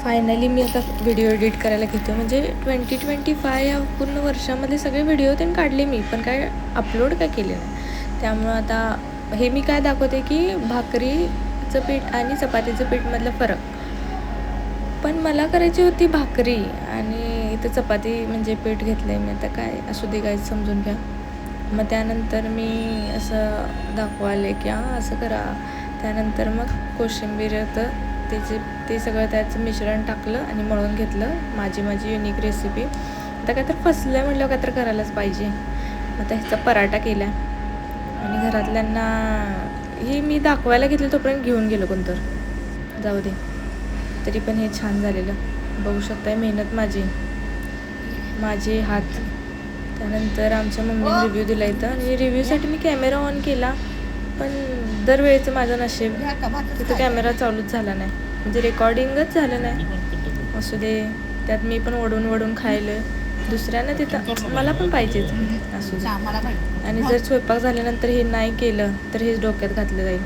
Finally मी आता video edit करायला घेते. म्हणजे 2025 या पूर्ण वर्षामध्ये सगळे व्हिडिओ त्यांनी काढले मी, पण काय अपलोड काय केले नाही. त्यामुळं आता हे मी काय दाखवते की भाकरीचं पीठ आणि चपातीचं पीठमधला फरक. पण मला करायची होती भाकरी आणि इथं चपाती म्हणजे पीठ घेतलं आहे मी. आता काय असू दे, काय समजून घ्या. मग त्यानंतर मी असं दाखवाले की असं करा. त्यानंतर मग कोशिंबीर ते सगळं त्याचं मिश्रण टाकलं आणि मळून घेतलं. माझी युनिक रेसिपी. आता काय तर फसलं म्हटलं काय तर करायलाच पाहिजे. आता ह्याचा पराठा केला आणि घरातल्यांना हे मी दाखवायला घेतलं तोपर्यंत घेऊन गेलो कोणतर. जाऊ दे, तरी पण हे छान झालेलं. बघू शकताय मेहनत माझे हात. त्यानंतर आमच्या मम्मीने रिव्ह्यू दिला इथं आणि रिव्ह्यूसाठी मी कॅमेरा ऑन केला, पण दरवेळेचं माझं नशीब तिथं कॅमेरा चालूच झाला नाही, म्हणजे रेकॉर्डिंगच झालं नाही. असू दे, त्यात मी पण ओढून खायलं दुसऱ्यांना तिथं, मला पण पाहिजेच असू दे. आणि जर स्वयंपाक झाल्यानंतर हे नाही केलं तर हेच डोक्यात घातलं जाईल.